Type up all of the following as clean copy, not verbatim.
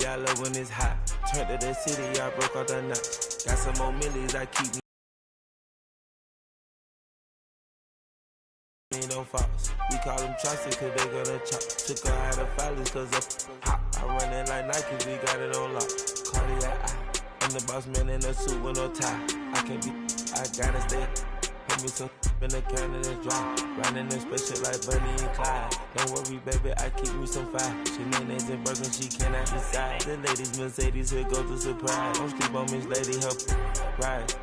litty, I love when it's hot. Turned to the city, I broke all the knots. Got some more millies, I keep me don't false. We call them trusted cause they gonna chop. Took her out of filers cause of hot. I run it like Nike, we got it on lock. Cardiac eye. I'm the boss man in a suit with no tie. I can't be, I gotta stay. Put me some in the can and it's dry. Riding in special like Bunny and Clyde. Don't worry, baby, I keep me some fire. She names and Birkin, she cannot decide. The ladies Mercedes, here goes the surprise. Don't sleep on Miss Lady, help ride.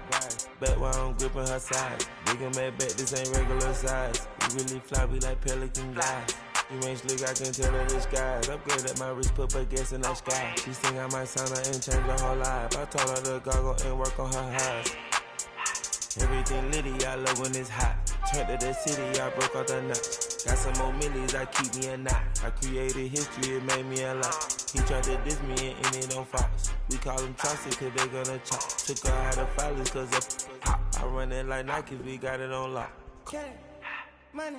Bet while I'm gripping her sides. Big and mad bet, this ain't regular size. We really fly, we like pelican guys. You ain't slick, I can tell her the skies. Upgrade at my wrist, put baguettes in the sky. She think I might sign her and change her whole life. I told her to goggle and work on her highs. Everything litty, I love when it's hot. Turned to the city, I broke all the knots. Got some more millies, I keep me a knot. I created history, it made me a lot. He tried to diss me and it don't false. We call them trusted cause they gonna chop. Took her out of filers cause of hot. I run it like Nike, we got it on lock. Money, money,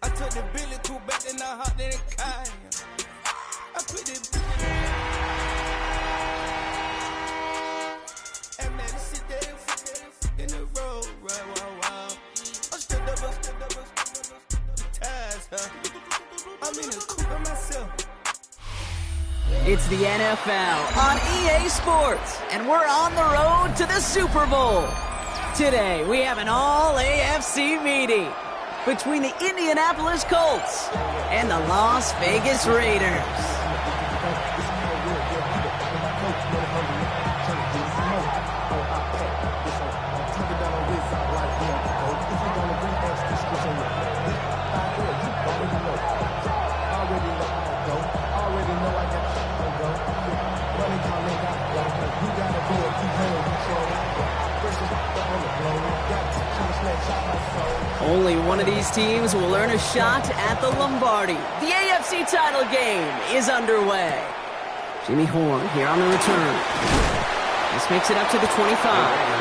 I took the Billy Cool back and I hopped in the car. I put the and man, sit there in the road, right, wow. I'm still double, ties, huh? I'm in the coupe by myself. It's the NFL on EA Sports, and we're on the road to the Super Bowl. Today, we have an all-AFC meeting between the Indianapolis Colts and the Las Vegas Raiders. Only one of these teams will earn a shot at the Lombardi. The AFC title game is underway. Jimmy Horn here on the return. This makes it up to the 25.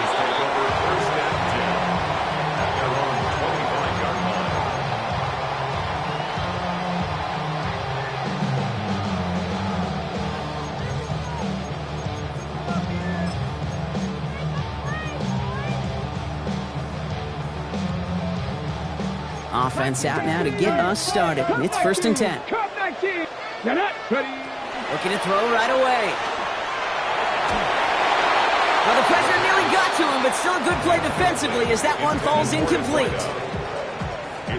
Offense out now to get us started. It's 1st and 10. Looking to throw right away. Well, the pressure nearly got to him, but still a good play defensively as that one falls incomplete.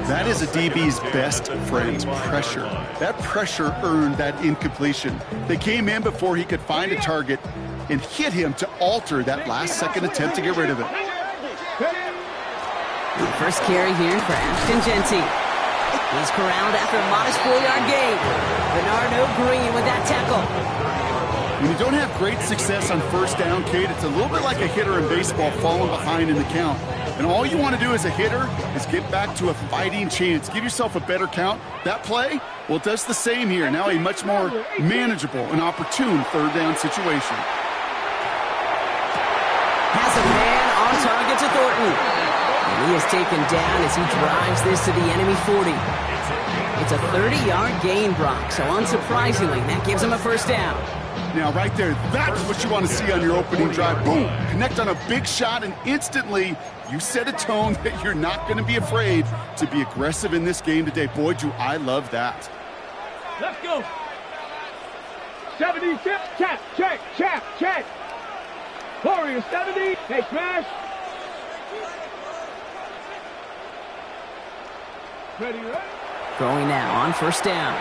That is a DB's best friend, pressure. That pressure earned that incompletion. They came in before he could find a target and hit him to alter that last-second attempt to get rid of it. The first carry here for Ashton Genty. He's corralled after a modest 4-yard gain. Bernardo Green with that tackle. When you don't have great success on first down, Kate, it's a little bit like a hitter in baseball falling behind in the count. And all you want to do as a hitter is get back to a fighting chance. Give yourself a better count. That play, well, it does the same here. Now a much more manageable and opportune 3rd down situation. Has a man on target to Thornton. And he is taken down as he drives this to the enemy 40. It's a 30-yard gain, Brock, so unsurprisingly, that gives him a 1st down. Now, right there, that's what you want to see on your opening drive. Boom! Connect on a big shot, and instantly, you set a tone that you're not going to be afraid to be aggressive in this game today. Boy, do I love that. Let's go. 70, check. Warrior 70, hey, smash. Ready? Going now on 1st down.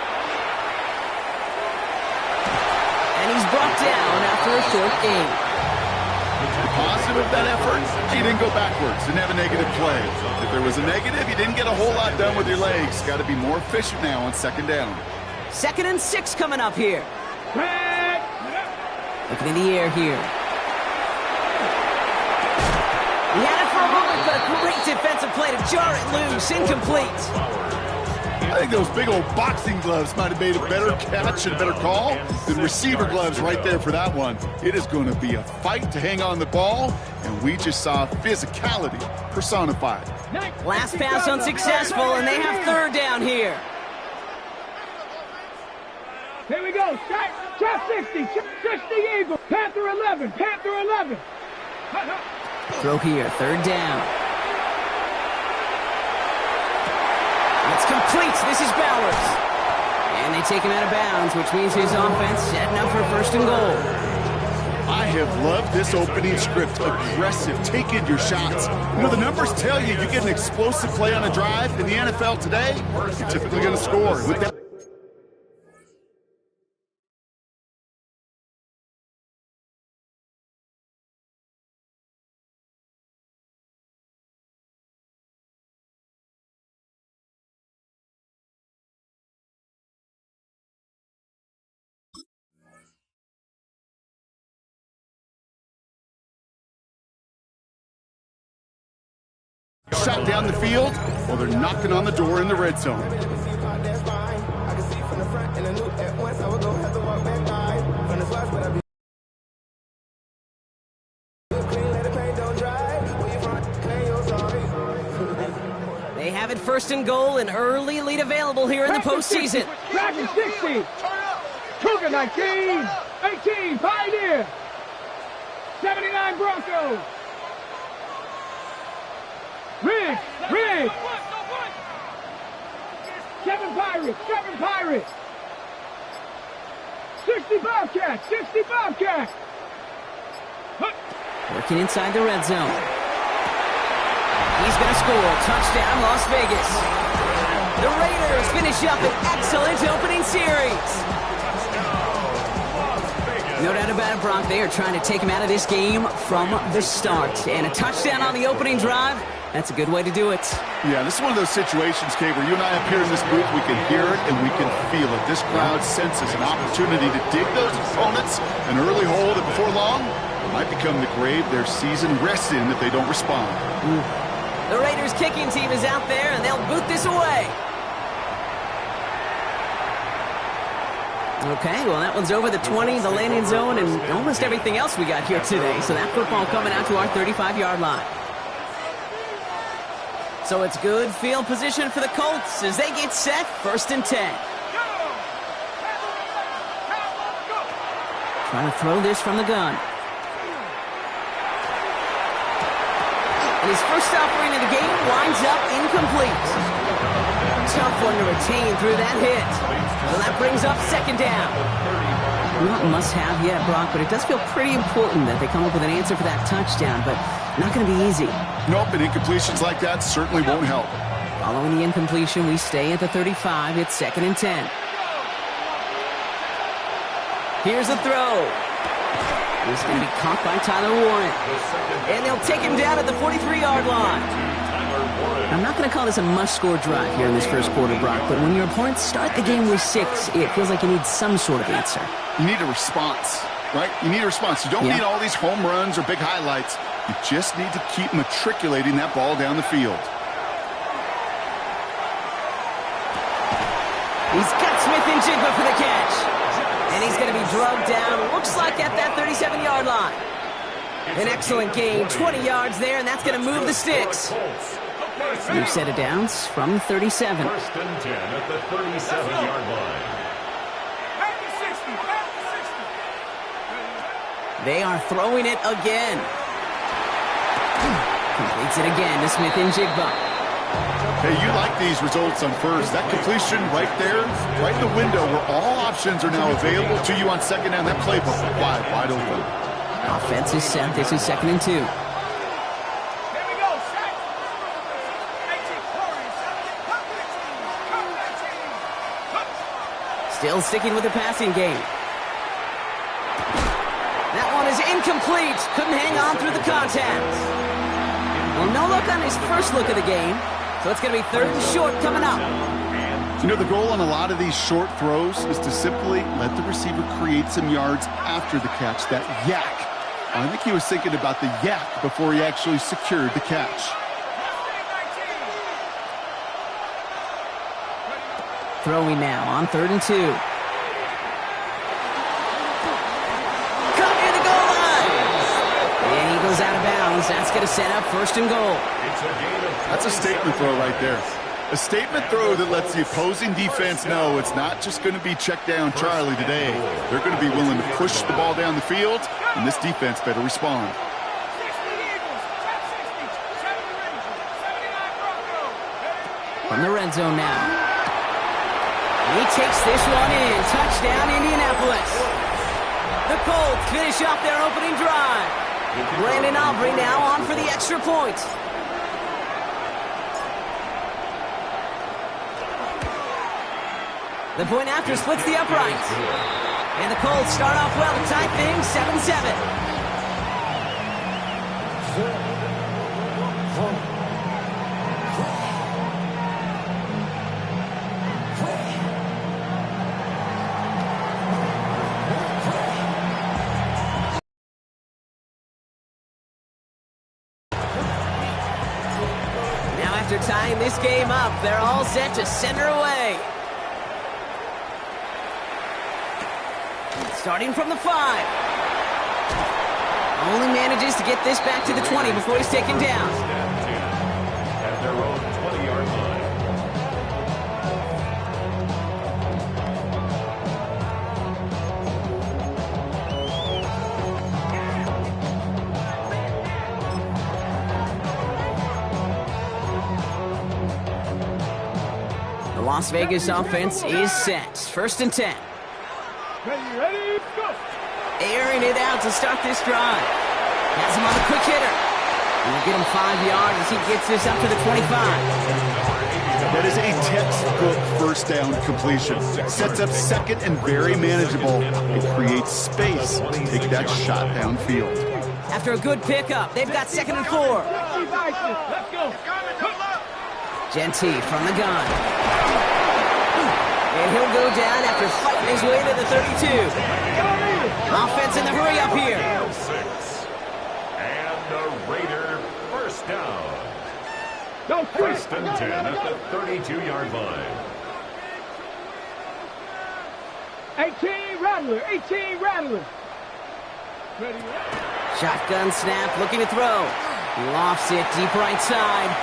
And he's brought down after a short gain. Positive of that effort, he didn't go backwards, didn't have a negative play. If there was a negative, you didn't get a whole lot done with your legs. Got to be more efficient now on 2nd down. 2nd and 6 coming up here. Looking in the air here. He had it for a moment, but a great defensive play to jar it loose. Incomplete. I think those big old boxing gloves might have made a better catch and a better call than receiver gloves right there for that one. It is going to be a fight to hang on the ball, and we just saw physicality personified. Last pass unsuccessful, and they have third down here. Here we go. Trap 60. 60 Eagle. Panther 11. Panther 11. Throw here. Third down. It's complete. This is Bowers. And they take him out of bounds, which means his offense setting up for first and goal. I have loved this opening script. Aggressive, taking your shots. You know, the numbers tell you get an explosive play on a drive in the NFL today, you're typically going to score. With that shot down the field, well, they're knocking on the door in the red zone. They have it first and goal, an early lead available here in the postseason. Dragon 60. Cougar 19. 18. Pioneer. 79 Broncos. Rig! 7 Pirates! 7 Pirates! 60 Bobcats! 60 Bobcats! Working inside the red zone. He's going to score. Touchdown, Las Vegas. The Raiders finish up an excellent opening series. No doubt about it, Brock. They are trying to take him out of this game from the start. And a touchdown on the opening drive, that's a good way to do it. Yeah, this is one of those situations, Kate, where you and I up here in this booth, we can hear it and we can feel it. This crowd senses an opportunity to dig those opponents an early hole that before long might become the grave their season rests in if they don't respond. The Raiders kicking team is out there, and they'll boot this away. Okay, well, that one's over the 20, the landing zone, and almost everything else we got here today. So that football coming out to our 35-yard line. So it's good field position for the Colts as they get set, first and 10. Trying to throw this from the gun. And his first offering of the game winds up incomplete. Tough one to retain through that hit. Well, that brings up second down. Not must-have yet, Brock, but it does feel pretty important that they come up with an answer for that touchdown, but not going to be easy. Nope, and incompletions like that certainly won't help. Following the incompletion, we stay at the 35. It's second and 10. Here's the throw. This is going to be caught by Tyler Warren. And they'll take him down at the 43-yard line. I'm not going to call this a must-score drive here in this first quarter, Brock, but when your opponents start the game with 6, it feels like you need some sort of answer. You need a response, right? You need a response. You don't need all these home runs or big highlights. You just need to keep matriculating that ball down the field. He's got Smith and Jigba for the catch. And he's going to be drugged down, looks like at that 37-yard line. An excellent gain, 20 yards there, and that's going to move the sticks. New set of downs from 37. First and 10 at the 37-yard line. They are throwing it again. Completes it again to Smith and Jigba. Hey, you like these results on first. That completion right there, right in the window where all options are now available to you on second down. That playbook wide open. Offense is set. This is second and 2. Still sticking with the passing game. That one is incomplete. Couldn't hang on through the contact. Well, no look on his first look of the game. So it's going to be third and short coming up. You know, the goal on a lot of these short throws is to simply let the receiver create some yards after the catch, that yak. I think he was thinking about the yak before he actually secured the catch. throwing now on 3rd and 2. Caught near the goal line. And he goes out of bounds. That's going to set up 1st and goal. That's a statement throw right there. A statement throw that lets the opposing defense know it's not just going to be check down Charlie today. They're going to be willing to push the ball down the field, and this defense better respond. From the red zone now. He takes this one in. Touchdown, Indianapolis. The Colts finish off their opening drive. Brandon Aubrey now on for the extra point. The point after splits the uprights. And the Colts start off well to tie things 7-7. Now after tying this game up, they're all set to center away. Starting from the 5. Only manages to get this back to the 20 before he's taken down. At their own 20-yard line. The Las Vegas offense is set. 1st and 10. Ready, go! Airing it out to start this drive. Has him on the quick hitter. He'll get him 5 yards as he gets this up to the 25. That is a textbook 1st down completion. Sets up 2nd and very manageable. It creates space to take that shot downfield. After a good pickup, they've got 2nd and 4. Let's go! Genty from the gun. And he'll go down after fighting his way to the 32. Offense in the hurry up here. And the Raider 1st down. 1st and 10 at the 32-yard line. 18 Rattler, 18 Rattler. Ready, Shotgun snap, looking to throw. Lofts it deep right side.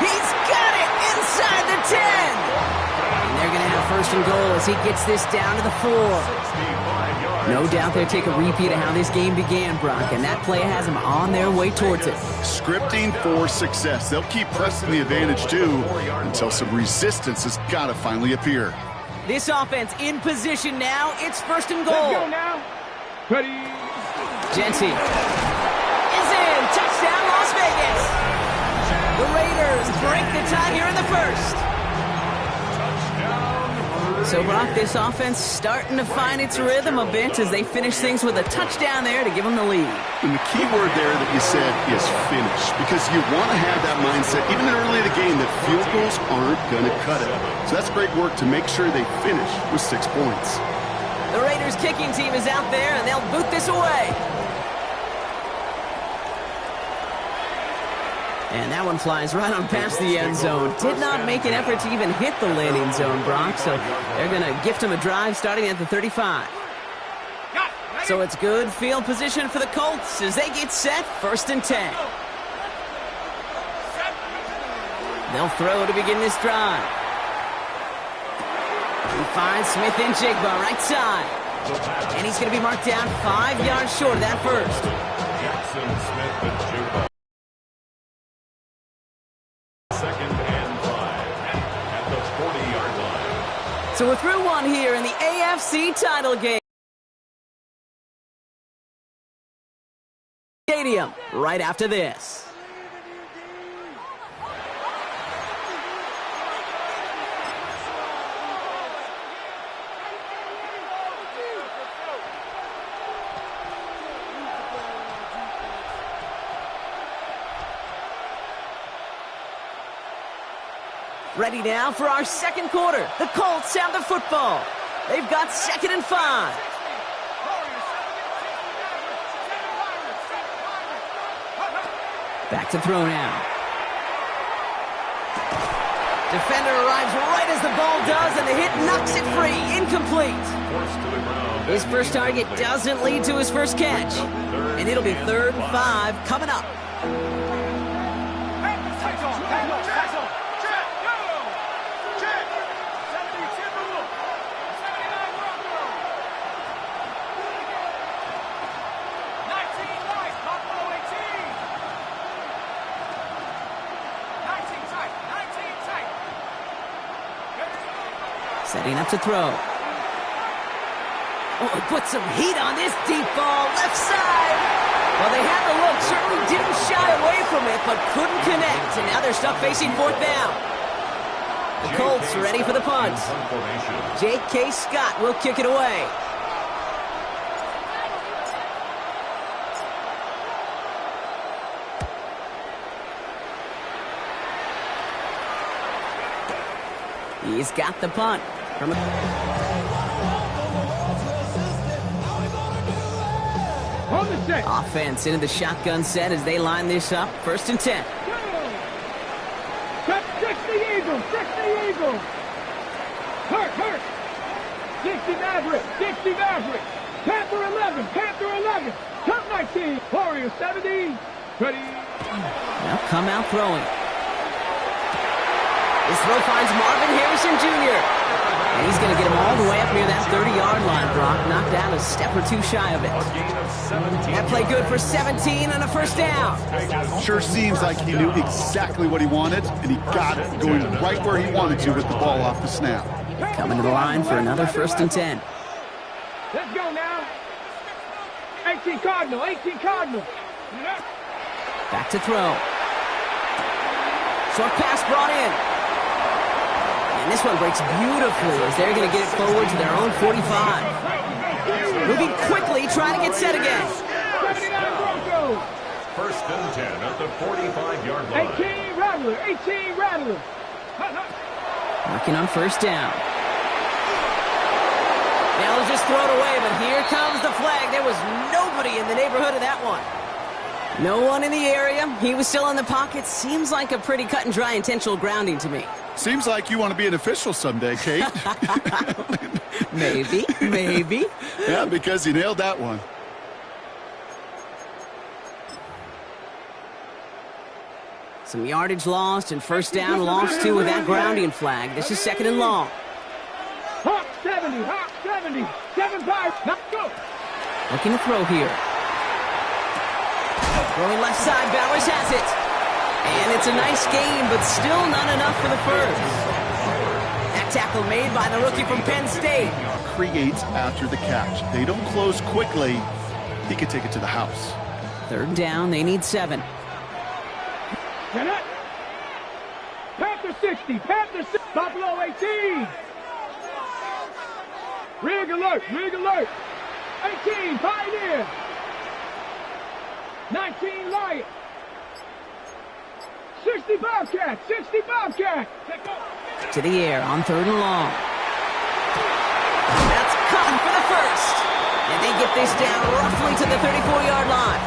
He's got it inside the 10. And they're going to have 1st and goal as he gets this down to the 4. No doubt they'll take a repeat of how this game began, Brock, and that play has them on their way towards it. Scripting for success. They'll keep pressing the advantage, too, until some resistance has got to finally appear. This offense in position now. It's 1st and let's goal. go now. Ready, Genty is in. Touchdown, Las Vegas. The Raiders break the tie here in the 1st. So, Brock, this offense starting to find its rhythm a bit as they finish things with a touchdown there to give them the lead. And the key word there that you said is finish, because you want to have that mindset, even early in the game, that field goals aren't going to cut it. So that's great work to make sure they finish with 6 points. The Raiders kicking team is out there, and they'll boot this away. And that one flies right on past the end zone. Did not make an effort to even hit the landing zone, Brock, so they're going to gift him a drive starting at the 35. So it's good field position for the Colts as they get set, 1st and 10. They'll throw to begin this drive. He finds Smith and Jigba right side. And he's going to be marked down 5 yards short of that 1st. Jackson, Smith, and Jigba. 2nd and 5 at the 40-yard line. So we're through one here in the AFC title game. Stadium right after this. Ready now for our 2nd quarter. The Colts have the football. They've got 2nd and 5. Back to throw now. Defender arrives right as the ball does, and the hit knocks it free. Incomplete. His first target doesn't lead to his first catch. And it'll be 3rd and 5 coming up. Setting up to throw. Oh, he put some heat on this deep ball, left side. Well, they had the look, certainly didn't shy away from it, but couldn't connect. And now they're stuck facing 4th down. The Colts ready for the punt. J.K. Scott will kick it away. He's got the punt. From offense into the shotgun set as they line this up. 1st and 10. 60 Eagles, 60 Eagles. Hurt. 60 Maverick, 60 Maverick. Panther 11, Panther 11. Top 19, Warrior 70. Ready. Now come out throwing. This throw finds Marvin Harrison Jr. And he's going to get him all the way up near that 30-yard line, Brock. Knocked down a step or two shy of it. That play good for 17 and a 1st down. Sure seems like he knew exactly what he wanted, and he got it going right where he wanted to with the ball off the snap. Coming to the line for another 1st and 10. Let's go now. 18 Cardinal, 18 Cardinal. Back to throw. Short pass brought in. And this one breaks beautifully as they're going to get it forward to their own 45. Moving quickly, trying to get set again. 1st and 10 at the 45-yard line. 18 Rattler, 18 Rattler. Working on 1st down. They'll just throw it away, but here comes the flag. There was nobody in the neighborhood of that one. No one in the area. He was still in the pocket. Seems like a pretty cut and dry intentional grounding to me. Seems like you want to be an official someday, Kate. Maybe. Yeah, because you nailed that one. Some yardage lost and 1st down lost too with that grounding flag. This is 2nd and long. Hawk 70, 7-5, now go. Looking to throw here. Throwing left side, Bowers has it. And it's a nice gain, but still not enough for the 1st. That tackle made by the rookie from Penn State. Creates after the catch. They don't close quickly. He could take it to the house. 3rd down, they need 7. Panther 60, Panther 60, Buffalo 18. Rig alert, 18, Pioneer. 19, Lion. 60 Bobcat, 60 Bobcat. To the air on 3rd and long. That's caught for the 1st. And they get this down roughly to the 34-yard line.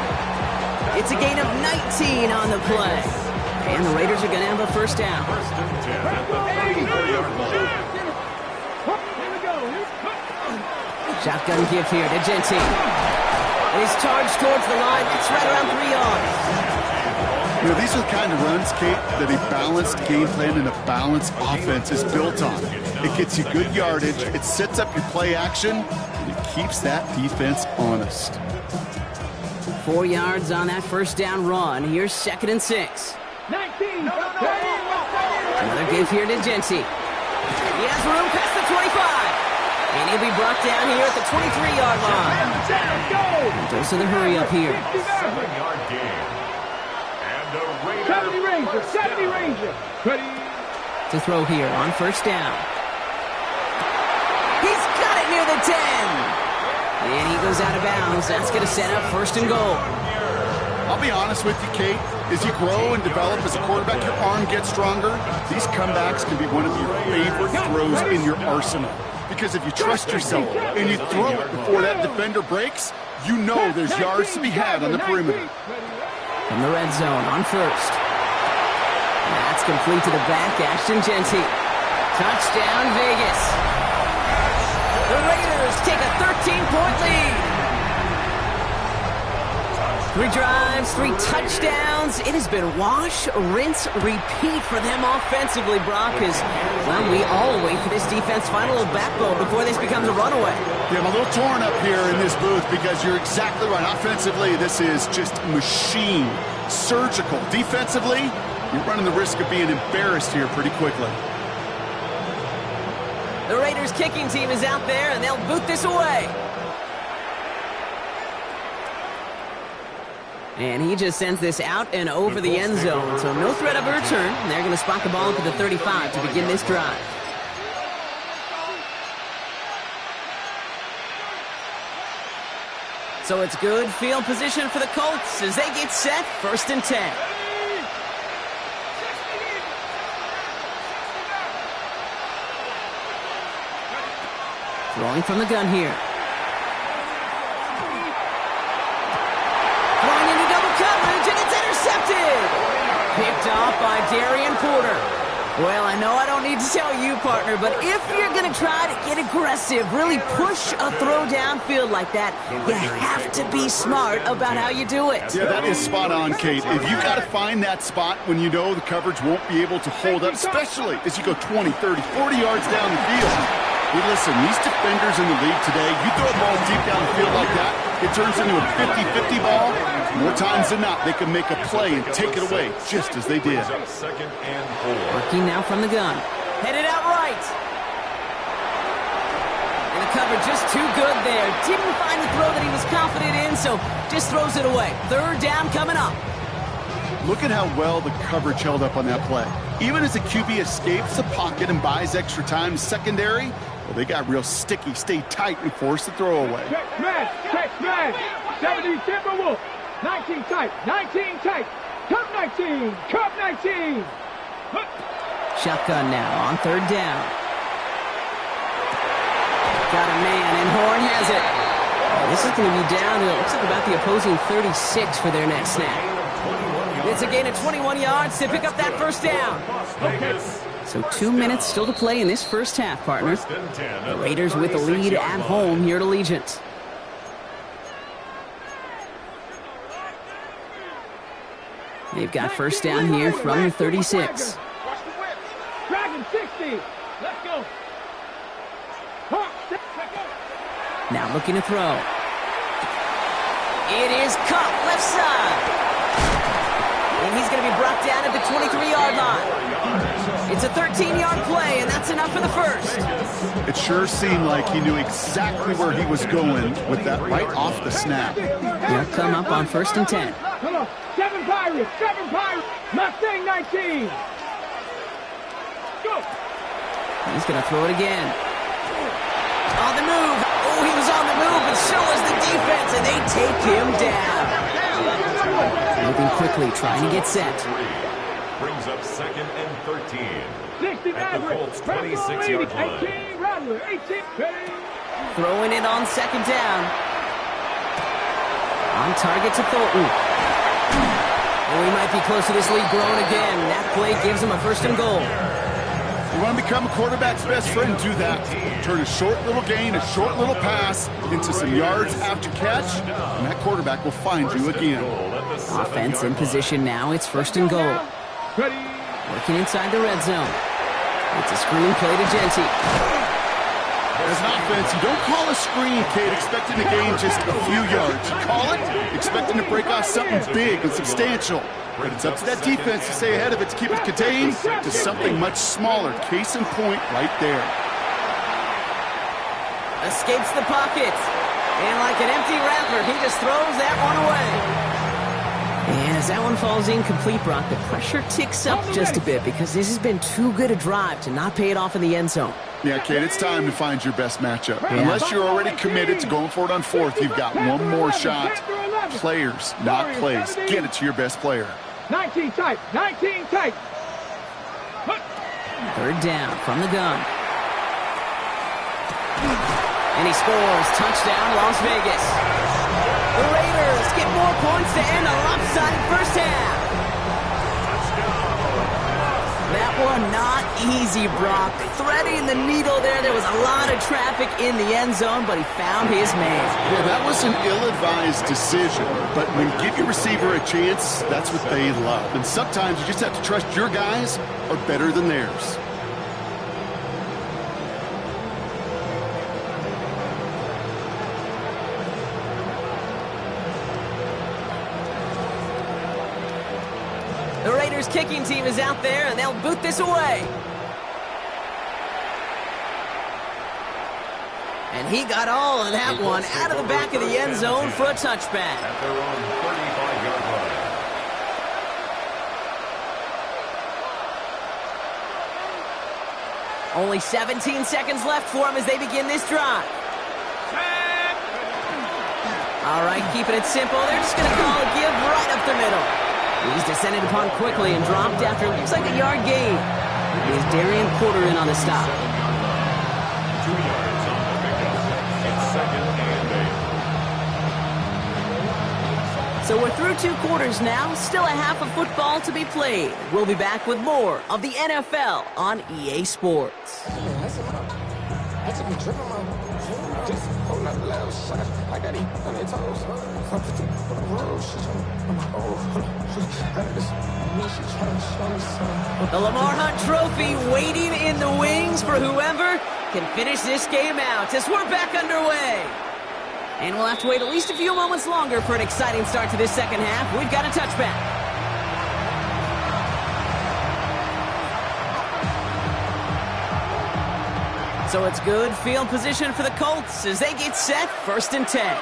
It's a gain of 19 on the play. And the Raiders are going to have a 1st down. 1st and 10 at the 33-yard line. Shotgun give here to Genty. He's charged towards the line. It's right around 3 yards. You know, these are the kind of runs, Kate, that a balanced game plan and a balanced offense is built on. It gets you good yardage, it sets up your play action, and it keeps that defense honest. 4 yards on that 1st down run. Here's 2nd and 6. 19. Another give here to Genty. He has room past the 25. And he'll be brought down here at the 23-yard line. And those are the hurry up here. 7-yard gain. And a Raider. 70 Ranger. Ready. To throw here on 1st down. He's got it near the 10. And he goes out of bounds. That's going to set up 1st and goal. I'll be honest with you, Kate. As you grow and develop as a quarterback, your arm gets stronger. These comebacks can be one of your favorite throws in your arsenal. Because if you trust yourself and you throw it before that defender breaks, you know there's yards to be had on the perimeter. From the red zone on 1st. That's complete to the back, Ashton Genty. Touchdown, Vegas. The Raiders take a 13-point lead. 3 drives, 3 touchdowns. It has been wash, rinse, repeat for them offensively, Brock, as, well, we all wait for this defense to find a little backbone before this becomes a runaway. Yeah, I'm a little torn up here in this booth because you're exactly right. Offensively, this is just machine, surgical. Defensively, you're running the risk of being embarrassed here pretty quickly. The Raiders kicking team is out there, and they'll boot this away. And he just sends this out and over the end zone. So no threat of a return. They're going to spot the ball up at the 35 to begin this drive. So it's good field position for the Colts as they get set, 1st and 10. Throwing from the gun here. Throwing into double coverage, and it's intercepted. Picked off by Darian Porter. Well, I know I don't need to tell you, partner, but if you're going to try to get aggressive, really push a throw downfield like that, you have to be smart about how you do it. Yeah, that is spot on, Kate. If you got to find that spot when you know the coverage won't be able to hold up, especially as you go 20, 30, 40 yards down the field. Hey, listen, these defenders in the league today, you throw a ball deep down the field like that, it turns into a 50-50 ball. More times than not, they can make a play and take it away, just as they did. Working now from the gun. Headed out right. And the cover just too good there. Didn't find the throw that he was confident in, so just throws it away. 3rd down coming up. Look at how well the coverage held up on that play. Even as the QB escapes the pocket and buys extra time secondary, well, they got real sticky, stayed tight, and forced the throw away. Check smash. 70 Timberwolves. 19 tight, 19 tight. Cup 19, Cup 19. Shotgun now on 3rd down. Got a man, and Horn has it. This is going to be down to, it looks like about the opposing 36 for their next snap. It's a gain of 21 yards to pick up that 1st down. Okay. So 2 minutes still to play in this first half, partner. The Raiders with the lead at home here at Allegiant. They've got 1st down here from the 36. Dragon 60. Let's go. Now looking to throw. It is Cup, left side. And he's going to be brought down at the 23-yard line. It's a 13-yard play, and that's enough for the 1st. It sure seemed like he knew exactly where he was going with that right off the snap. He'll come up on 1st and 10. Come on. 7 Pirates. Mustang 19. Go. He's going to throw it again. On the move. Oh, he was on the move, but so was the defense, and they take him down. Moving quickly, trying to get set. Brings up 2nd and 13. 60 At the Colts' 26-yard line. 18 Rattler. 18. Throwing it on 2nd down. On target to Thornton. Oh, he might be close to this lead growing again. That play gives him a 1st and goal. You want to become a quarterback's best friend, do that. Turn a short little gain, a short little pass into some yards after catch, and that quarterback will find you again. Offense in position now. It's 1st and goal. Working inside the red zone. It's a screen play to Genty. As an offense, you don't call a screen, Kate, expecting to gain just a few yards. You call it expecting to break off something big and substantial. But it's up to that defense to stay ahead of it, to keep it contained to something much smaller. Case in point right there. Escapes the pocket. And like an empty wrapper, he just throws that one away. And as that one falls incomplete, Brock, the pressure ticks up just a bit because this has been too good a drive to not pay it off in the end zone. Yeah, Kate, it's time to find your best matchup. Unless you're already committed to going for it on 4th, you've got one more shot. Players, not plays. Get it to your best player. 19 tight, 19 tight. 3rd down from the gun. And he scores. Touchdown, Las Vegas. The Raiders get more points to end a lopsided first half. one not easy, Brock. Threading the needle there. There was a lot of traffic in the end zone, but he found his man. Yeah, that was an ill-advised decision. But when you give your receiver a chance, that's what they love. And sometimes you just have to trust your guys are better than theirs. The Raiders kicking team is out there, and they'll boot this away. And he got all of that one out of the back of the end zone for a touchback. At their own 35-yard line. Only 17 seconds left for him as they begin this drive. All right, keeping it simple. They're just going to call a give right up the middle. He's descended upon quickly and dropped after it looks like a yard gain. Here's Darian Porter in on the stop. 2 yards on the pickup. It's 2nd and 8. So we're through 2 quarters now. Still a half of football to be played. We'll be back with more of the NFL on EA Sports. The Lamar Hunt Trophy waiting in the wings for whoever can finish this game out as we're back underway. And we'll have to wait at least a few moments longer for an exciting start to this second half. We've got a touchback. So it's good field position for the Colts as they get set, 1st and 10.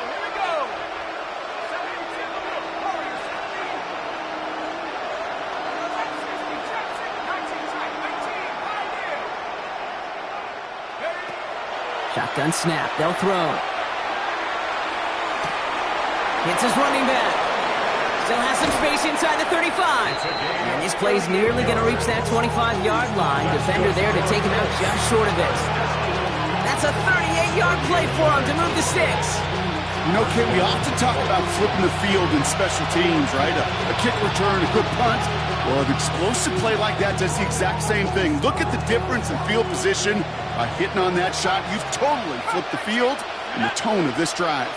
Shotgun snap, they'll throw. Hits his running back. Still has some space inside the 35. And this play's nearly going to reach that 25-yard line. Defender there to take him out just short of it. That's a 38-yard play for him to move the sticks. You know, Kate, we often talk about flipping the field in special teams, right? A kick return, a good punt. Well, an explosive play like that does the exact same thing. Look at the difference in field position. By hitting on that shot, you've totally flipped the field and the tone of this drive.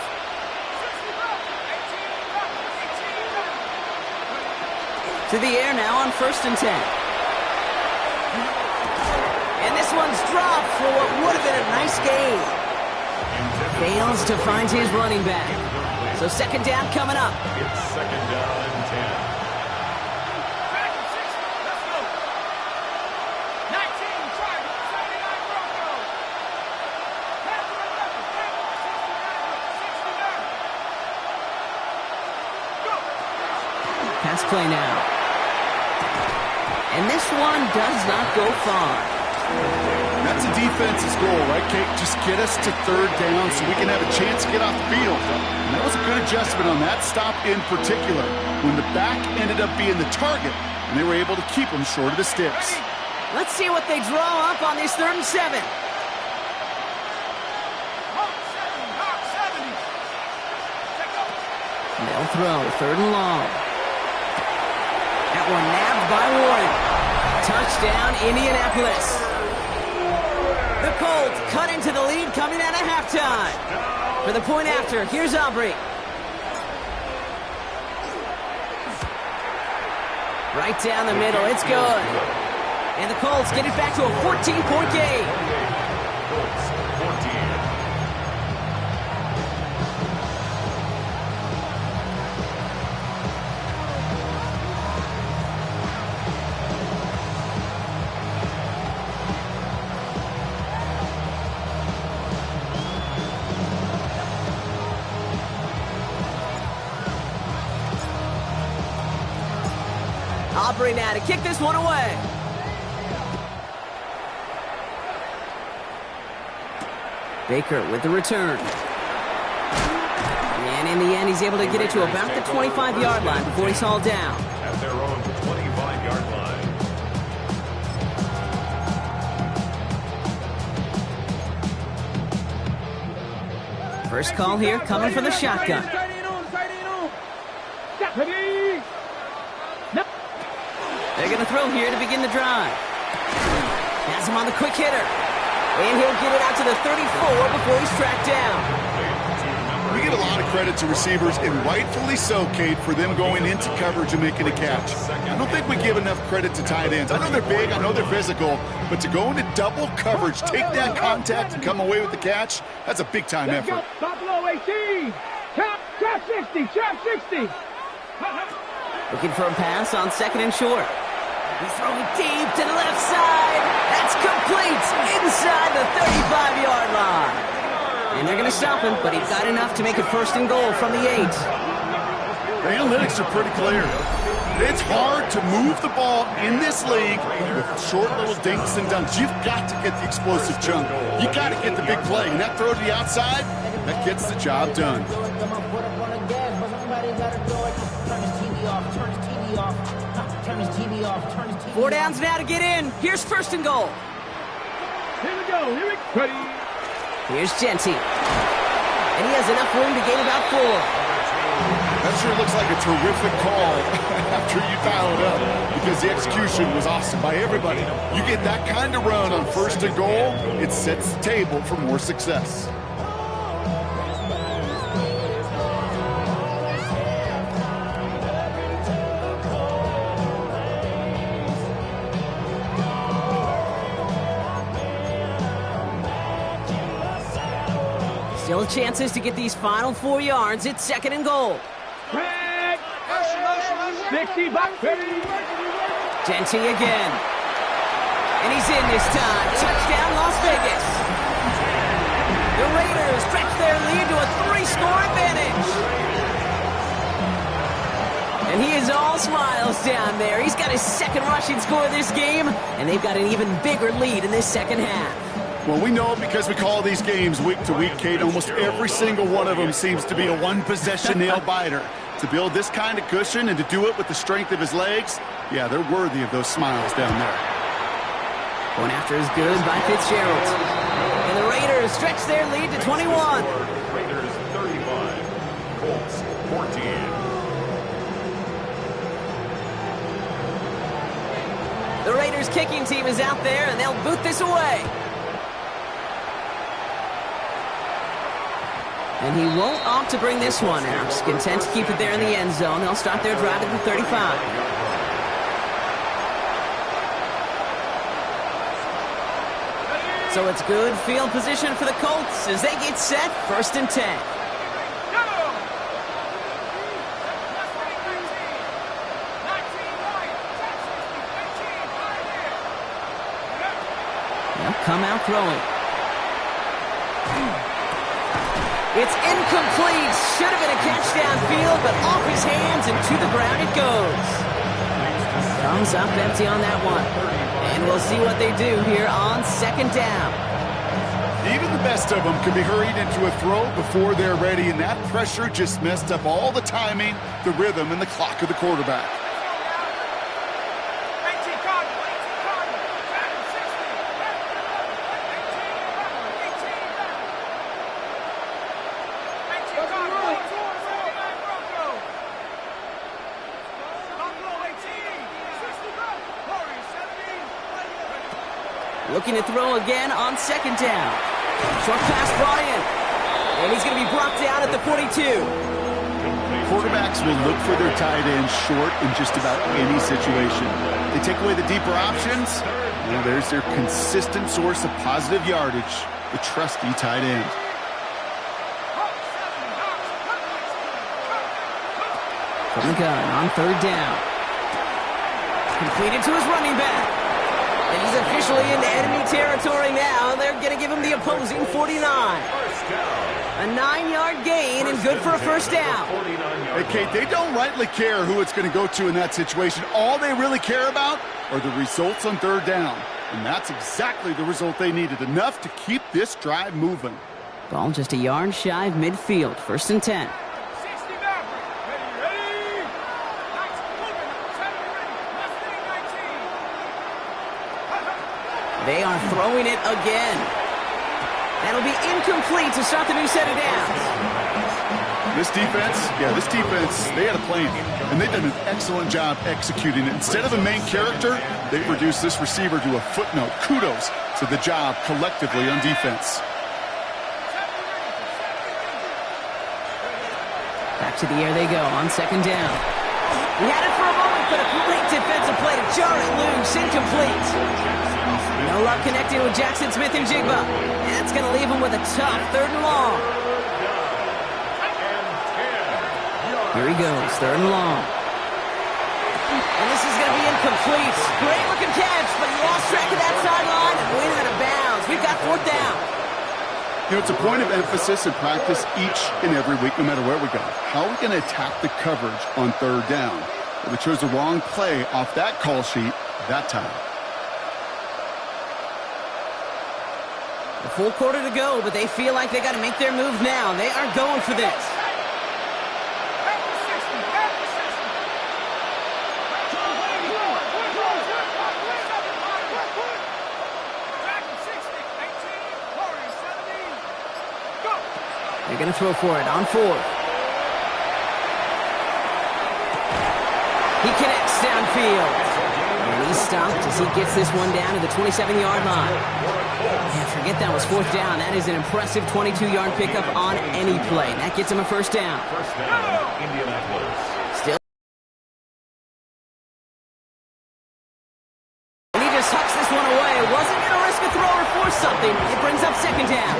To the air now on 1st and 10. And this one's dropped for what would have been a nice gain. Fails to find his running back. So 2nd down coming up. It's 2nd down and 10. Pass play now. And this one does not go far. That's a defense's goal, right, Kate? Just get us to 3rd down so we can have a chance to get off the field. And that was a good adjustment on that stop in particular, when the back ended up being the target, and they were able to keep him short of the sticks. Let's see what they draw up on this 3rd and 7. They'll throw, 3rd and long. That one nabbed by Warren. Touchdown, Indianapolis. The Colts cut into the lead coming out of halftime. For the point after, here's Aubrey. Right down the middle, it's good. And the Colts get it back to a 14-point game. Colts 14. Aubrey now to kick this one away. Baker with the return. And in the end, he's able to get it to about the 25-yard line before he's hauled down. At their own 25-yard line. First call here coming from the shotgun. They're going to throw here to begin the drive. Has him on the quick hitter. And he'll get it out to the 34 before he's tracked down. We get a lot of credit to receivers, and rightfully so, Kate, for them going into coverage and making a catch. I don't think we give enough credit to tight ends. I know they're big, I know they're physical, but to go into double coverage, take that contact, and come away with the catch, that's a big-time effort. Stop low, 18. Trap 60, trap 60. Looking for a pass on second and short. He's throwing deep to the left side. That's complete inside the 35-yard line. And they're going to stop him, but he got enough to make it first and goal from the 8. The analytics are pretty clear. It's hard to move the ball in this league with short little dinks and dunks. You've got to get the explosive chunk. You got to get the big play. And that throw to the outside, that gets the job done. 4 downs now to get in. Here's first and goal. Here we go. Here we go. Ready. Here's Genty. And he has enough room to gain about 4. That sure looks like a terrific call after you dial it up, because the execution was awesome by everybody. You get that kind of run on first and goal, it sets the table for more success. Still chances to get these final 4 yards. It's second and goal. Red. 60 back. Genty again. And he's in this time. Touchdown, Las Vegas. The Raiders stretch their lead to a 3-score advantage. And he is all smiles down there. He's got his second rushing score this game, and they've got an even bigger lead in this second half. Well, we know it because we call these games week to week, Kate. Almost every single one of them seems to be a one-possession nail-biter. To build this kind of cushion and to do it with the strength of his legs, yeah, they're worthy of those smiles down there. Going after is good by Fitzgerald. And the Raiders stretch their lead to 21. Raiders 35, Colts 14. The Raiders kicking team is out there, and they'll boot this away. And he won't opt to bring this one out. He's content to keep it there in the end zone. They'll start their drive at the 35. So it's good field position for the Colts as they get set, first and 10. They'll come out throwing. It's incomplete. Should have been a catch downfield, but off his hands and to the ground it goes. Comes up empty on that one. And we'll see what they do here on second down. Even the best of them can be hurried into a throw before they're ready, and that pressure just messed up all the timing, the rhythm, and the clock of the quarterback. Looking to throw again on second down. Short pass brought in. And he's going to be brought down at the 42. Quarterbacks will look for their tight end short in just about any situation. They take away the deeper options. Well, there's their consistent source of positive yardage, the trusty tight end. From the gun on third down. Completed to his running back. And he's officially in enemy territory now. They're going to give him the opposing 49. A 9-yard gain and good for a first down. Hey, Kate, they don't rightly care who it's going to go to in that situation. All they really care about are the results on third down. And that's exactly the result they needed. Enough to keep this drive moving. Ball just a yard shy of midfield. First and 10. They are throwing it again. That'll be incomplete to start the new set of downs. This defense, they had a plan, and they've done an excellent job executing it. Instead of a main character, they've reduced this receiver to a footnote. Kudos to the job collectively on defense. Back to the air they go on second down. He had it for a moment, but a great defensive play to jar it loose, incomplete. No luck connecting with Jackson Smith and Jigba. That's going to leave him with a tough 3rd and long. Here he goes, 3rd and long. And this is going to be incomplete. Great looking catch, but he lost track of that sideline and went out of bounds. We've got 4th down. You know, it's a point of emphasis in practice each and every week, no matter where we go. How are we going to attack the coverage on 3rd down? Well, we chose the wrong play off that call sheet that time. A full quarter to go, but they feel like they got to make their move now. They are going for this. They're going to throw for it on 4th. He connects downfield. And he's stopped as he gets this one down to the 27-yard line. Yeah, forget that was 4th down. That is an impressive 22-yard pickup on any play. That gets him a 1st down. First down, Indianapolis. Still. And he just hucks this one away. Wasn't going to risk a throw or force something. It brings up 2nd down.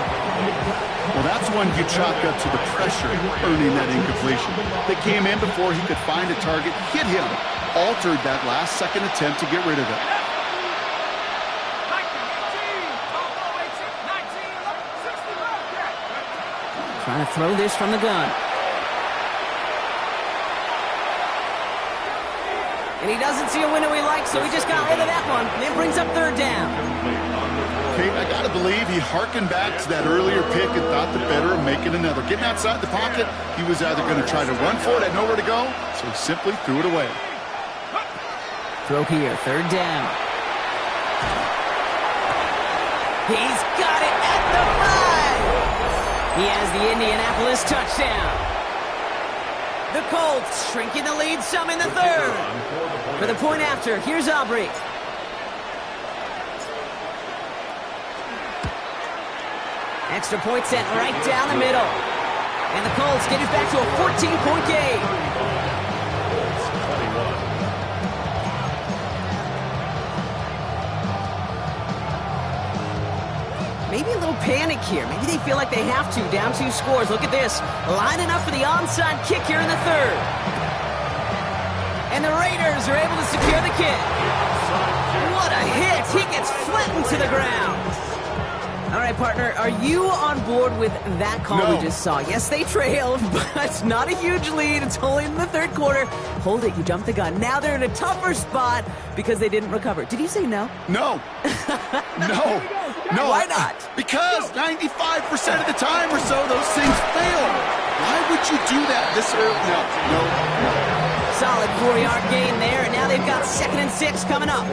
Well, that's one you chalk up to the pressure earning that incompletion. They came in before he could find a target, hit him, altered that last-second attempt to get rid of it. Trying to throw this from the gun. And he doesn't see a window he likes, so he just got rid of that one. And it brings up 3rd down. Okay, I got to believe he hearkened back to that earlier pick and thought the better of making another. Getting outside the pocket, he was either going to try to run for it, had nowhere to go, so he simply threw it away. Throw here, 3rd down. He's got it at the 5. He has the Indianapolis touchdown. The Colts shrinking the lead some in the 3rd. For the point after, here's Aubrey. Extra point set right down the middle. And the Colts get it back to a 14-point game. Maybe a little panic here. Maybe they feel like they have to. Down 2 scores. Look at this. Lining up for the onside kick here in the 3rd. And the Raiders are able to secure the kick. What a hit. He gets flattened to the ground. All right, partner, are you on board with that call we just saw? Yes, they trailed, but it's not a huge lead. It's only in the 3rd quarter. Hold it, you jumped the gun. Now they're in a tougher spot because they didn't recover. Did you say no? No. No. No. Why not? Because 95% of the time or so, those things fail. Why would you do that this early? No. Solid 4-yard gain there, and now they've got 2nd and 6 coming up.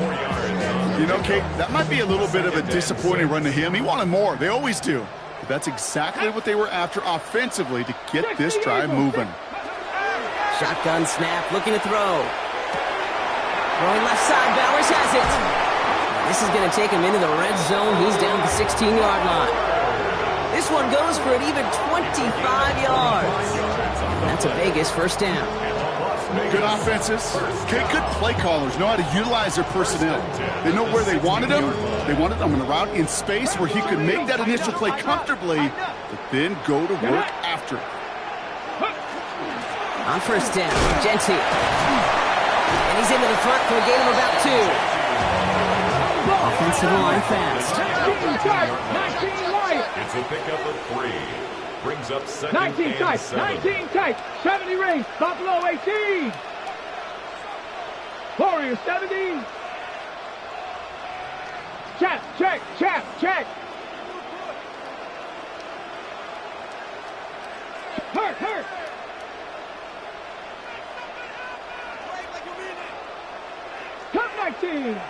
You know, Kate, that might be a little bit of a disappointing run to him. He wanted more. They always do. But that's exactly what they were after offensively to get this drive moving. Shotgun snap, looking to throw. Throwing left side, Bowers has it. This is going to take him into the red zone. He's down the 16-yard line. This one goes for an even 25 yards. That's a Vegas 1st down. Good offenses. Okay, good play callers know how to utilize their personnel. They know where they wanted him. They wanted him on a route in space where he could make that initial play comfortably, but then go to work after it. On 1st down, Gentile. And he's into the front for a gain of about 2. Offensive line fast. 19 light. It's a pickup of 3. Brings up 2nd 19 tight. 7. 19 tight. 70 rings. Buffalo 18. Warriors 70. Check. Hurt.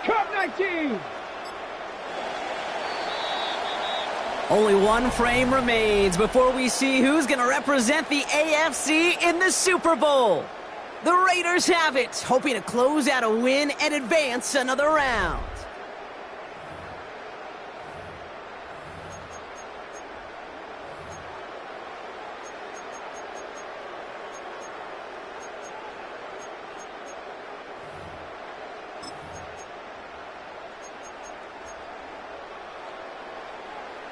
Cup 19. Only one frame remains before we see who's going to represent the AFC in the Super Bowl. The Raiders have it, hoping to close out a win and advance another round.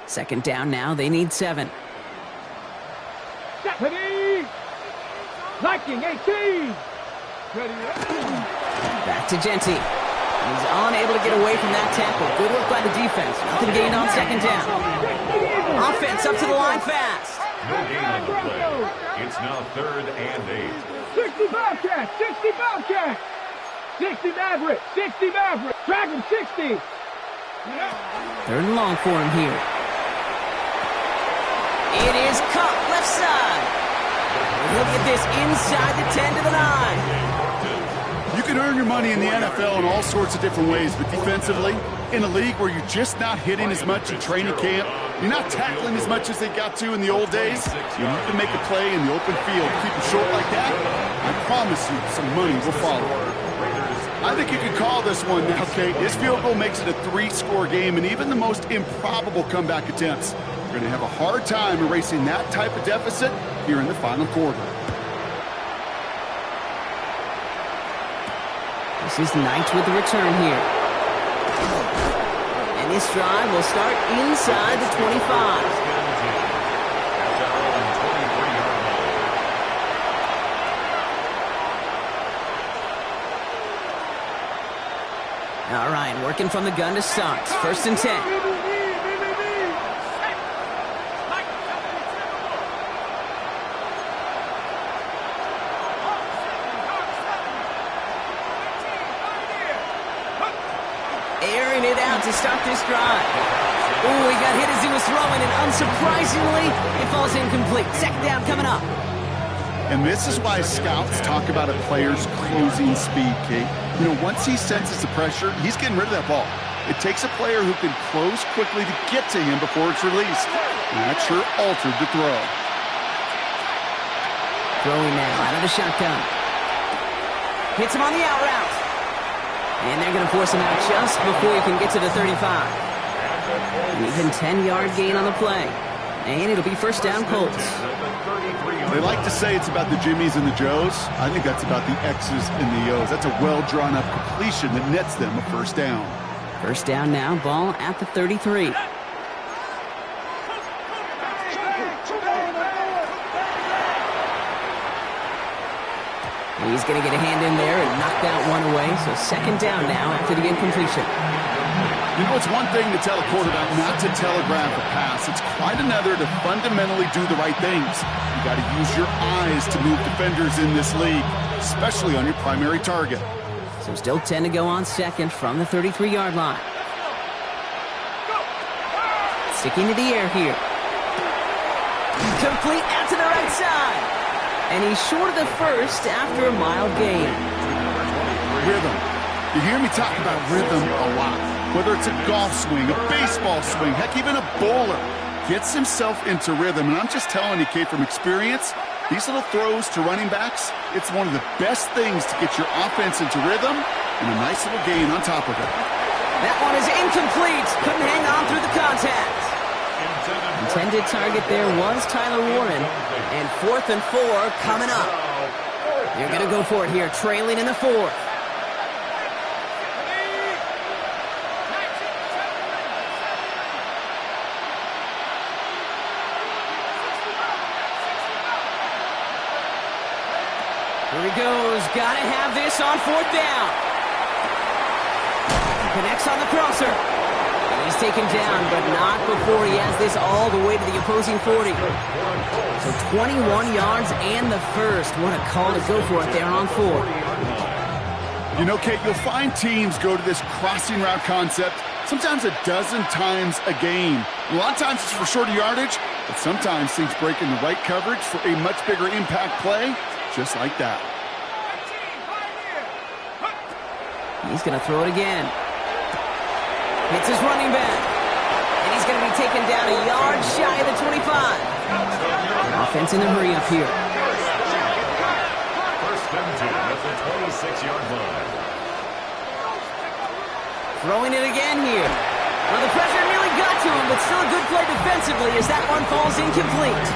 Second down now, they need 7. Stephanie! Liking 18! Ready? Back to Genty. He's unable to get away from that tackle. Good work by the defense. Nothing gained on second down. Offense up to the line fast. No gain on the play. It's now 3rd and 8. 60 Bobcats! 60 Bobcats! 60 Maverick! 60 Maverick! Dragon 60! 3rd and long for him here. It is caught left side. He'll get this inside the 10 to the 9. You can earn your money in the NFL in all sorts of different ways, but defensively, in a league where you're just not hitting as much in training camp, you're not tackling as much as they got to in the old days, you need to make a play in the open field. Keep it short like that, I promise you some money will follow. I think you can call this one now, Kate. This field goal makes it a 3-score game, and even the most improbable comeback attempts are going to have a hard time erasing that type of deficit here in the final quarter. This is Knight with the return here. And this drive will start inside the 25. All right, working from the gun to start. 1st and 10. Airing it out to start this drive. Oh, he got hit as he was throwing, and unsurprisingly, it falls incomplete. Second down coming up. And this is why scouts talk about a player's closing speed, Kate. You know, once he senses the pressure, he's getting rid of that ball. It takes a player who can close quickly to get to him before it's released. And that sure altered the throw. Throwing now out of the shotgun. Hits him on the out route. And they're going to force him out just before he can get to the 35. An even 10-yard gain on the play. And it'll be 1st down Colts. They like to say it's about the Jimmies and the Joes. I think that's about the X's and the O's. That's a well-drawn-up completion that nets them a 1st down. 1st down now, ball at the 33. He's going to get a hand in there and knock that one away. So 2nd down now after the incompletion. You know, it's one thing to tell a quarterback not to telegraph a pass. It's quite another to fundamentally do the right things. You got to use your eyes to move defenders in this league, especially on your primary target. So still 10 to go on 2nd from the 33-yard line. Sticking to the air here. Complete out to the right side. And he's short of the 1st after a mild gain. Rhythm. You hear me talk about rhythm a lot. Whether it's a golf swing, a baseball swing, heck, even a bowler gets himself into rhythm. And I'm just telling you, Kate, from experience, these little throws to running backs, it's one of the best things to get your offense into rhythm and a nice little gain on top of it. That one is incomplete. Couldn't hang on through the contact. Intended target there was Tyler Warren. And 4th and 4 coming up. They're going to go for it here, trailing in the 4th. Here he goes. Got to have this on 4th down. Connects on the crosser. He's taken down, but not before he has this all the way to the opposing 40. So 21 yards and the 1st. What a call to go for it there on 4. You know, Kate, you'll find teams go to this crossing route concept sometimes a dozen times a game. A lot of times it's for shorter yardage, but sometimes things break in the right coverage for a much bigger impact play, just like that. He's going to throw it again. Hits his running back. And he's going to be be taken down a yard shy of the 25. Offense in the hurry up here. First and 10 at the 26-yard line. Throwing it again here. Well, the pressure nearly got to him, but still a good play defensively as that one falls incomplete.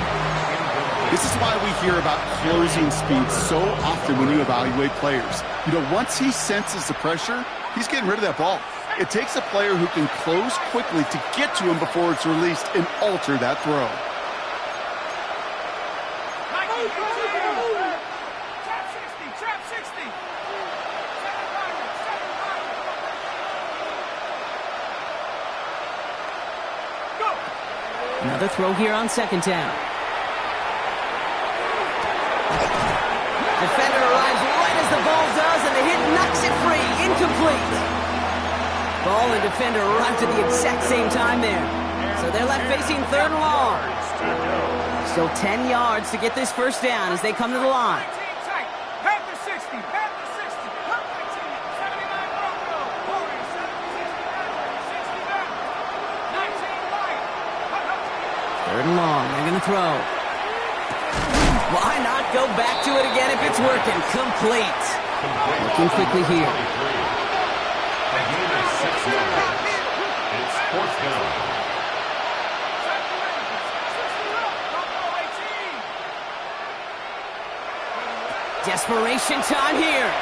This is why we hear about closing speed so often when you evaluate players. You know, once he senses the pressure, he's getting rid of that ball. It takes a player who can close quickly to get to him before it's released and alter that throw. Trap 60. Another throw here on second down. Defender arrives right as the ball does, and the hit knocks it free. Incomplete. Ball and defender arrived at the exact same time there. So they're left facing third and long. Still 10 yards to get this first down as they come to the line. Panther 60. Panther 60. Hunt 19. 79 Bronco. Warriors 70, 69. 19 Light. Third and long. They're going to throw. Why not go back to it again if it's working? Complete. Looking quickly here. A gain of 6 yards. It's fourth down. Desperation time here.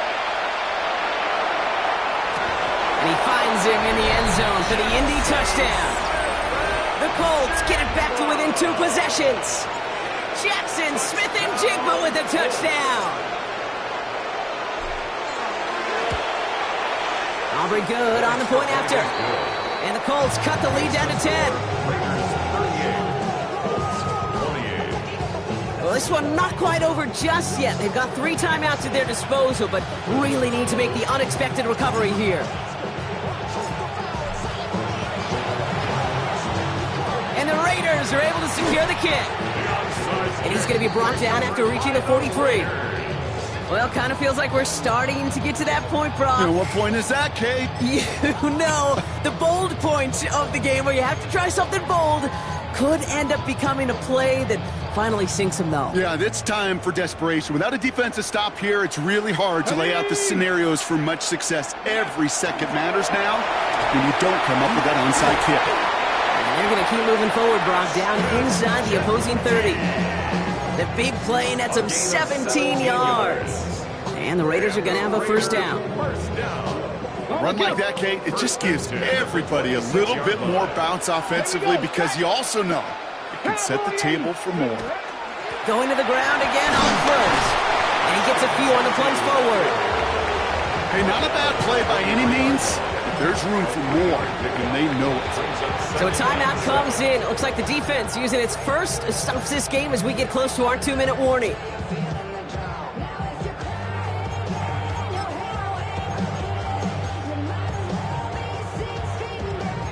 And he finds him in the end zone for the Indy touchdown. The Colts get it back to within 2 possessions. Jackson Smith-Njigba with a touchdown. Aubrey good on the point after. And the Colts cut the lead down to 10. Well, this one not quite over just yet. They've got 3 timeouts at their disposal, but really need to make the unexpected recovery here. And the Raiders are able to secure the kick. And he's going to be brought down after reaching the 43. Well, kind of feels like we're starting to get to that point, Brock. And what point is that, Kate? You know, the bold point of the game where you have to try something bold could end up becoming a play that finally sinks him, though. Yeah, it's time for desperation. Without a defensive stop here, it's really hard to lay out the scenarios for much success. Every second matters now when you don't come up with that onside kick. And they're going to keep moving forward, Brock, down inside the opposing 30. The big play nets him 17 yards. And the Raiders are going to have a first down. A run like that, Kate, it just gives everybody a little bit more bounce offensively because you also know it can set the table for more. Going to the ground again on first. And he gets a few on the plunge forward. Hey, not a bad play by any means, but there's room for more, and they know it. So a timeout comes in. It looks like the defense using its first stops this game as we get close to our 2-minute warning.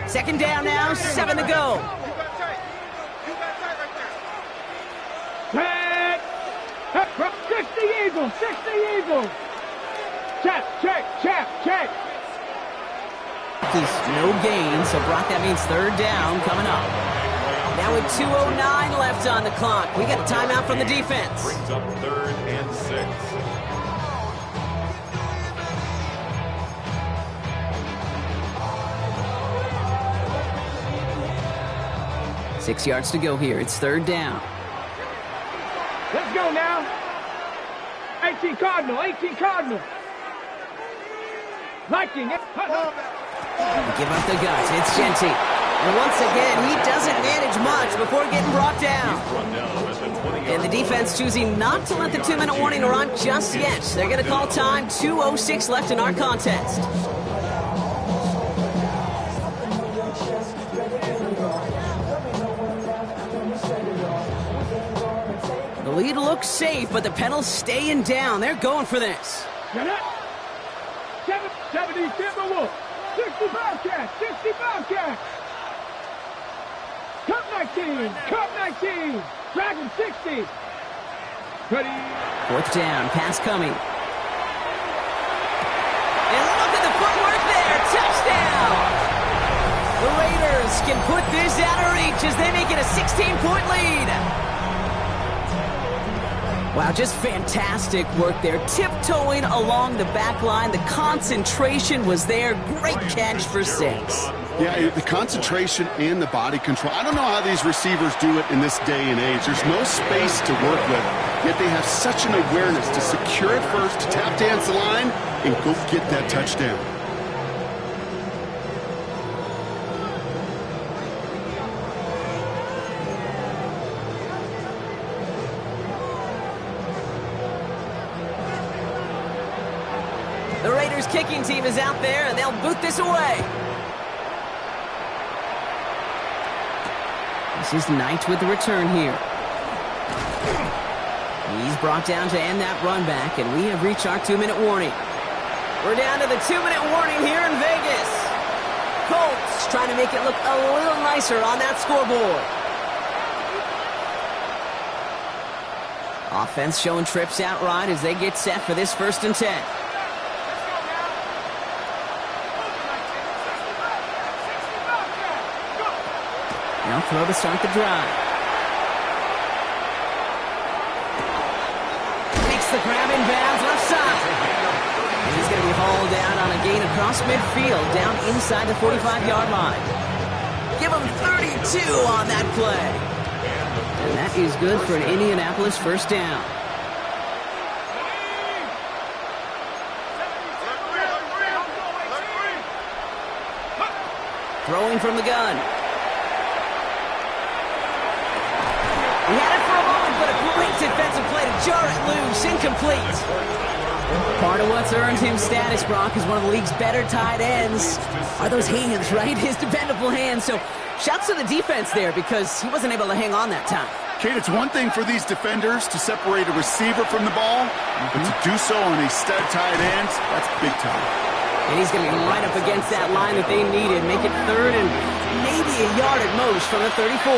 Second down now, 7 to go. Check. 60 Eagles, 60 Eagles. Check. Just no gain, so Brock, that means third down coming up. Now with 2:09 left on the clock, we got a timeout from the defense. Brings up 3rd and 6. 6 yards to go here. It's third down. Let's go now. 18 Cardinal. Liking it. Give up the guts. It's Genty. And once again, he doesn't manage much before getting brought down. And the defense choosing not to let the 2-minute warning run just yet. They're going to call time. 2:06 left in our contest. The lead looks safe, but the Pedals staying down. They're going for this. 70 Timberwolves. 60 Bobcats. Cup 19. Dragon 60. Ready. Fourth down, pass coming. And look at the footwork there. Touchdown. The Raiders can put this at a coach as they make it a 16-point lead. Wow, just fantastic work there. Tiptoeing along the back line. The concentration was there. Great catch for 6. Yeah, the concentration and the body control. I don't know how these receivers do it in this day and age. There's no space to work with, yet they have such an awareness to secure it first, to tap dance the line, and go get that touchdown. The Raiders kicking team is out there, and they'll boot this away. This is Knight with the return here. He's brought down to end that run back, and we have reached our 2-minute warning. We're down to the 2-minute warning here in Vegas. Colts trying to make it look a little nicer on that scoreboard. Offense showing trips out right as they get set for this 1st and 10. Now throw to start the drive. Makes the grab in bounds left side. And he's going to be hauled down on a gain across midfield, down inside the 45-yard line. Give him 32 on that play. And that is good for an Indianapolis 1st down. Throwing from the gun. He had it for a moment, but a great defensive play to jar it loose. Incomplete. Part of what's earned him status, Brock, is one of the league's better tight ends. Are those hands, right? His dependable hands. So shouts to the defense there because he wasn't able to hang on that time. Kate, it's one thing for these defenders to separate a receiver from the ball, but to do so on a stud tight end, that's big time. And he's going to be right up against that line that they needed. Make it 3rd and maybe a yard at most from the 34.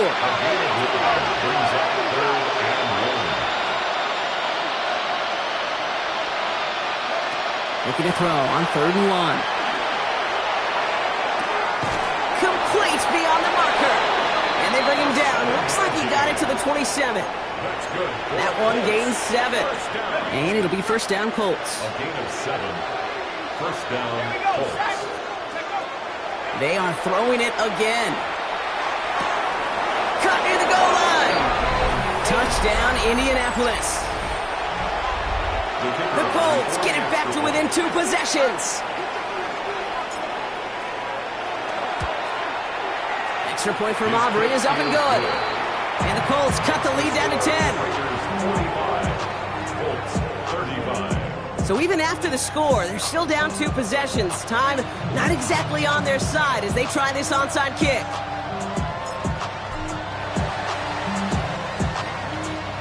Looking to throw on 3rd and 1. Complete beyond the marker. And they bring him down. Looks like he got it to the 27. That one gains 7. And it'll be 1st down Colts. A gain of 7. 1st down Colts. They are throwing it again. Cut near the goal line. Touchdown, Indianapolis. The Colts get it back to within 2 possessions. Extra point from Aubrey is up and good. And the Colts cut the lead down to 10. Colts 35. So even after the score, they're still down 2 possessions. Time not exactly on their side as they try this onside kick.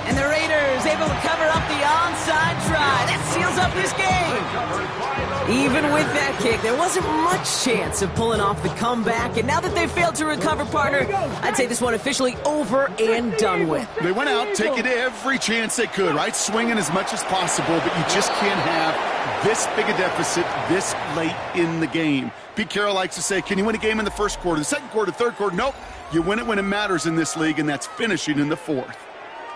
And the Raiders able to cover up the onside try. That seals up this game. Even with that kick, there wasn't much chance of pulling off the comeback. And now that they've failed to recover, partner, I'd say this one officially over and done with. They went out taking every chance they could, right? Swinging as much as possible, but you just can't have this big a deficit this late in the game. Pete Carroll likes to say, can you win a game in the 1st quarter, the 2nd quarter, 3rd quarter? Nope. You win it when it matters in this league, and that's finishing in the 4th.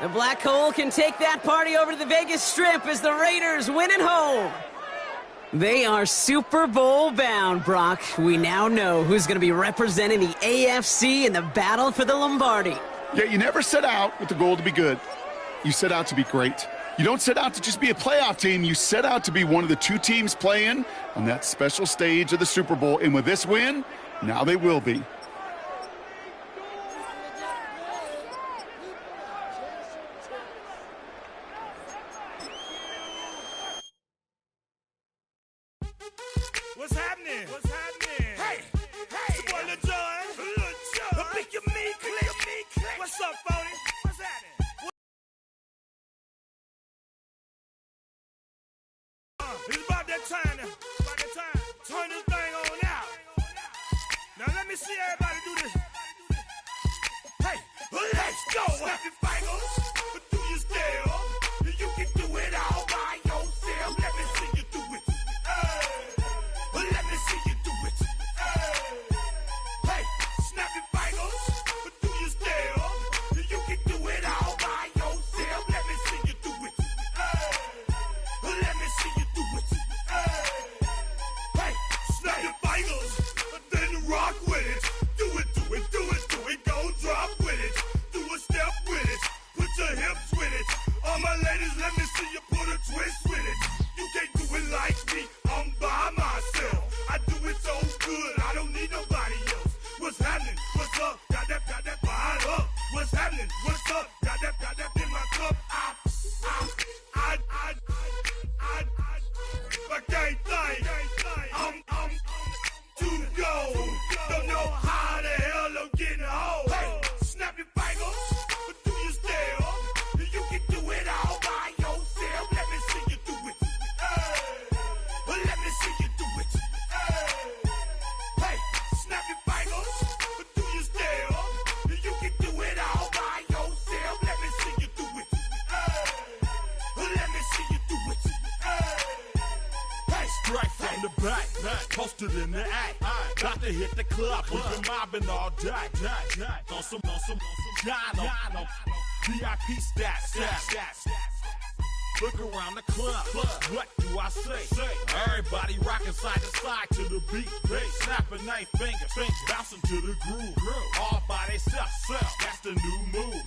The Black Hole can take that party over to the Vegas Strip as the Raiders win at home. They are Super Bowl bound, Brock. We now know who's going to be representing the AFC in the battle for the Lombardi. Yeah, you never set out with the goal to be good. You set out to be great. You don't set out to just be a playoff team. You set out to be one of the 2 teams playing on that special stage of the Super Bowl. And with this win, now they will be. What's happening? What's happening? Hey, hey, it's your boy Lil Jon. Lil pick your meat click. What's up, Phony? What's happening? It's about that time now. Turn this thing on out. Now let me see everybody do this. Hey, let's go. Snap your fingers, but do your step. You can do it all by yourself. Let me see you do it. Let me see you do it. Hey, snap your fingers, but do your step. to hit the club. We've been mobbing all day. On some Dino. VIP stats. Look around the club. What do I say? Everybody rocking side to side to the beat. Snapping their fingers, bouncing to the groove. All by themselves. That's the new move.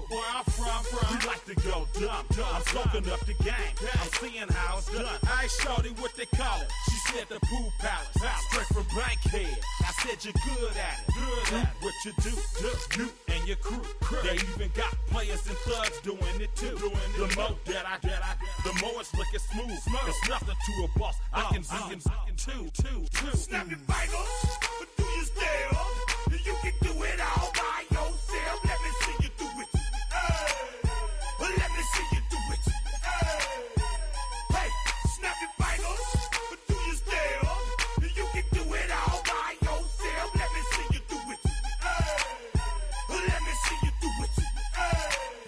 Where I'm from, we like to go dumb. I'm soaking up the game. I'm seeing how it's done. I ain't shorty what they call it. She said the pool palace. Straight from Bankhead. I said you're good at it. What you do, you and your crew. They even got players and thugs doing it too. The more that the more it's looking smooth. It's nothing to a boss. I can too. Snap your fingers.